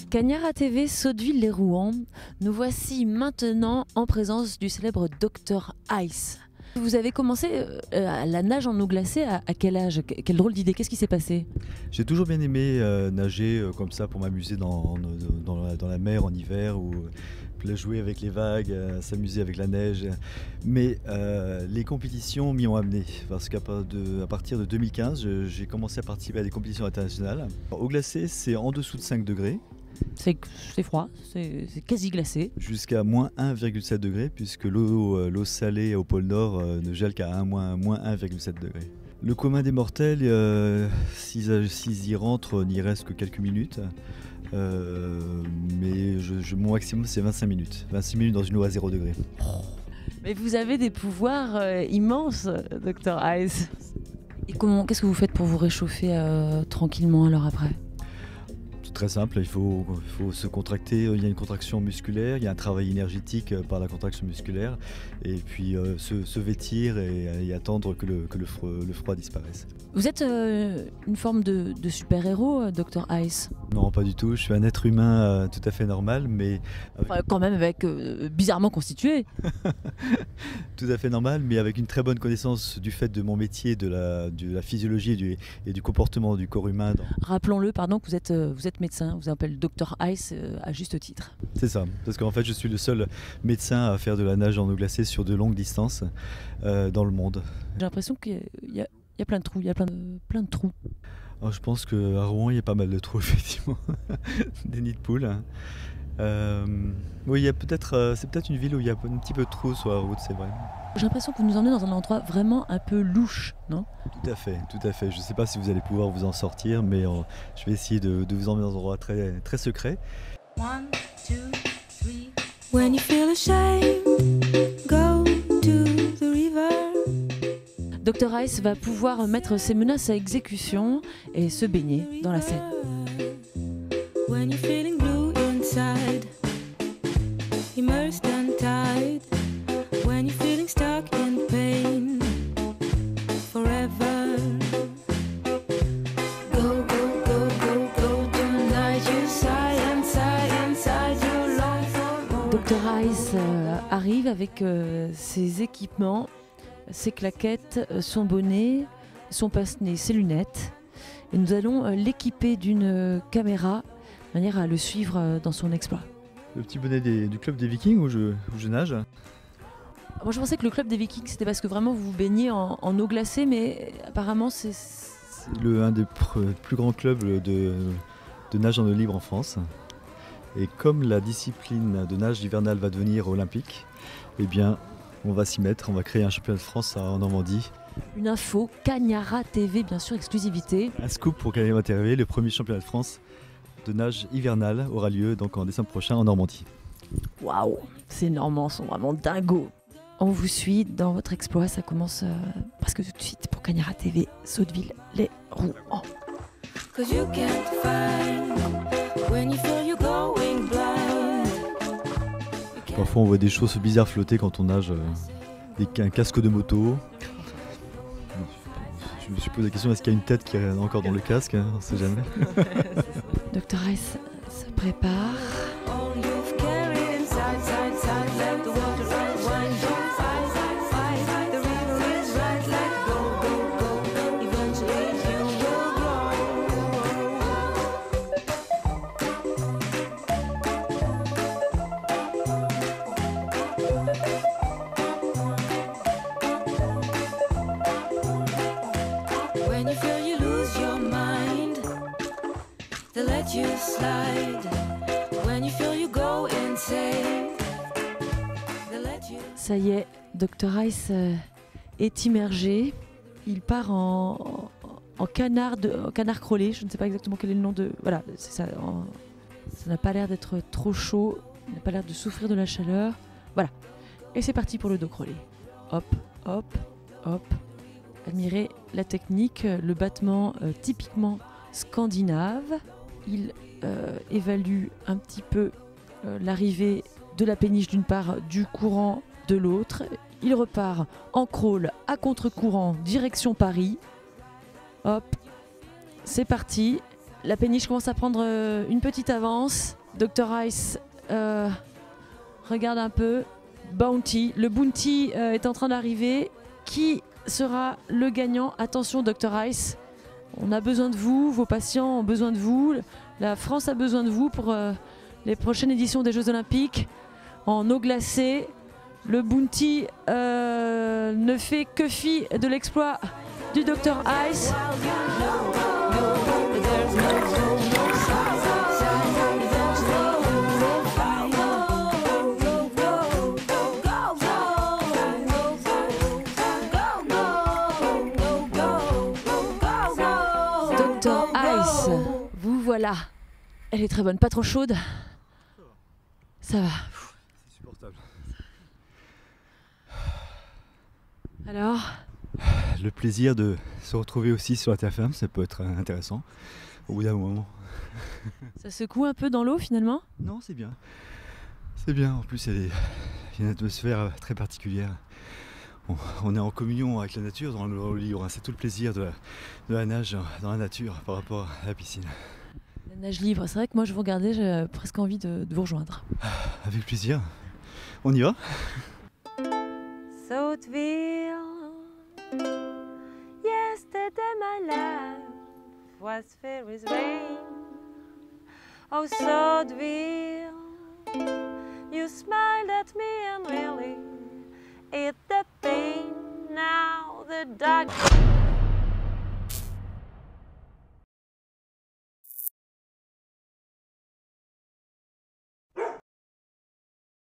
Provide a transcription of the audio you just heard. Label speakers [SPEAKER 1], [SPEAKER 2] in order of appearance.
[SPEAKER 1] Cagnara TV, Sotteville-lès-Rouen, nous voici maintenant en présence du célèbre Dr Ice. Vous avez commencé la nage en eau glacée à quel âge? Quelle drôle d'idée, qu'est-ce qui s'est passé?
[SPEAKER 2] J'ai toujours bien aimé nager comme ça pour m'amuser dans la mer en hiver ou jouer avec les vagues, s'amuser avec la neige. Mais les compétitions m'y ont amené parce qu'à partir de 2015, j'ai commencé à participer à des compétitions internationales. Eau glacée, c'est en dessous de 5 degrés.
[SPEAKER 1] C'est froid, c'est quasi glacé.
[SPEAKER 2] Jusqu'à moins 1,7 degrés puisque l'eau salée au pôle Nord ne gèle qu'à moins 1,7 degrés. Le commun des mortels, s'ils y rentrent, n'y reste que quelques minutes. Mais mon maximum c'est 25 minutes. 26 minutes dans une eau à 0 degré.
[SPEAKER 1] Mais vous avez des pouvoirs immenses, Dr Ice. Et qu'est-ce que vous faites pour vous réchauffer tranquillement alors après?
[SPEAKER 2] Très simple, il faut se contracter, il y a une contraction musculaire, il y a un travail énergétique par la contraction musculaire et puis se vêtir et attendre que le froid disparaisse. Vous
[SPEAKER 1] êtes une forme de super-héros, Dr Ice?
[SPEAKER 2] Non, pas du tout, je suis un être humain tout à fait normal, mais...
[SPEAKER 1] quand même bizarrement constitué.
[SPEAKER 2] Tout à fait normal, mais avec une très bonne connaissance du fait de mon métier, de la physiologie et du comportement du corps humain.
[SPEAKER 1] Rappelons-le, pardon, que vous êtes médecin, vous appelez Dr Ice à juste titre.
[SPEAKER 2] C'est ça, parce qu'en fait je suis le seul médecin à faire de la nage en eau glacée sur de longues distances dans le monde.
[SPEAKER 1] J'ai l'impression qu'il y a plein de trous, il y a plein de trous.
[SPEAKER 2] Alors, je pense qu'à Rouen il y a pas mal de trous effectivement, des nids de poules. Oui, c'est peut-être une ville où il y a un petit peu de trous sur la route, c'est vrai.
[SPEAKER 1] J'ai l'impression que vous nous emmenez dans un endroit vraiment un peu louche, non?
[SPEAKER 2] Tout à fait. Je ne sais pas si vous allez pouvoir vous en sortir, mais je vais essayer de vous emmener dans un endroit très, très secret.
[SPEAKER 3] 1, 2, 3. When you feel ashamed, go to the river.
[SPEAKER 1] Dr Ice va pouvoir mettre ses menaces à exécution et se baigner dans la Seine.
[SPEAKER 3] When you're feeling blue inside, immersed and tied. When you're feeling stuck in pain, forever. Go, go, go, go, go tonight. You sigh and sigh and sigh. You long for more.
[SPEAKER 1] Dr Ice arrive avec ses équipements, ses claquettes, son bonnet, son pince-nez, ses lunettes. Et nous allons l'équiper d'une caméra de manière à le suivre dans son exploit.
[SPEAKER 2] Le petit bonnet du club des Vikings où je nage.
[SPEAKER 1] Moi je pensais que le club des Vikings c'était parce que vraiment vous vous baignez en eau glacée, mais apparemment c'est
[SPEAKER 2] un des plus grands clubs de nage en eau libre en France. Et comme la discipline de nage hivernale va devenir olympique, eh bien on va s'y mettre, on va créer un championnat de France en Normandie.
[SPEAKER 1] Une info, Cagnara TV bien sûr, exclusivité.
[SPEAKER 2] Un scoop pour Cagnara TV, le premier championnat de France de nage hivernale aura lieu donc en décembre prochain en Normandie.
[SPEAKER 1] Waouh, ces Normands sont vraiment dingos. On vous suit dans votre exploit, ça commence presque tout de suite pour Cagnara TV, Sotteville-lès-Rouen.
[SPEAKER 3] Cause you can't find when you feel you're going blind.
[SPEAKER 2] Parfois on voit des choses bizarres flotter quand on nage, un casque de moto. Je me suis posé la question, est-ce qu'il y a une tête qui est encore dans le casque, on ne sait jamais.
[SPEAKER 1] Dr Ice se prépare.
[SPEAKER 3] All you've carried inside, side, side, let the water run wild. Don't fight, fight, fight. The river is right, let go, go, go. Eventually you will grow. When you feel you lose your mind, they let you slide. When you feel you go insane, they let you.
[SPEAKER 1] Ça y est, Dr Ice est immergé. Il part en canard crawlé. Je ne sais pas exactement quel est le nom de. Voilà, c'est ça. Ça n'a pas l'air d'être trop chaud. Il n'a pas l'air de souffrir de la chaleur. Voilà. Et c'est parti pour le dos crawlé. Hop, hop, hop. Admirez la technique, le battement typiquement scandinave. Il évalue un petit peu l'arrivée de la péniche d'une part, du courant de l'autre. Il repart en crawl à contre-courant, direction Paris. Hop, c'est parti. La péniche commence à prendre une petite avance. Dr Ice regarde un peu. Bounty. Le Bounty est en train d'arriver. Qui sera le gagnant? Attention Dr Ice. On a besoin de vous, vos patients ont besoin de vous. La France a besoin de vous pour les prochaines éditions des Jeux Olympiques. En eau glacée, le Bounty ne fait que fi de l'exploit du Dr Ice. Dr Ice, vous voilà. Elle est très bonne, pas trop chaude. Ça va.
[SPEAKER 2] C'est supportable.
[SPEAKER 1] Alors,
[SPEAKER 2] Le plaisir de se retrouver aussi sur la terre ferme, ça peut être intéressant au bout d'un moment.
[SPEAKER 1] ça secoue un peu dans l'eau finalement?
[SPEAKER 2] Non, c'est bien. C'est bien. En plus, il y a une atmosphère très particulière. On est en communion avec la nature dans le livre. C'est tout le plaisir de la nage dans la nature par rapport à la piscine.
[SPEAKER 1] La nage libre, c'est vrai que moi je vous regardais, j'ai presque envie de vous rejoindre.
[SPEAKER 2] Avec plaisir. On y va?
[SPEAKER 3] Southville, yesterday my life was filled with rain. Oh, Southville, you smiled at me and really it the pain. Now the dark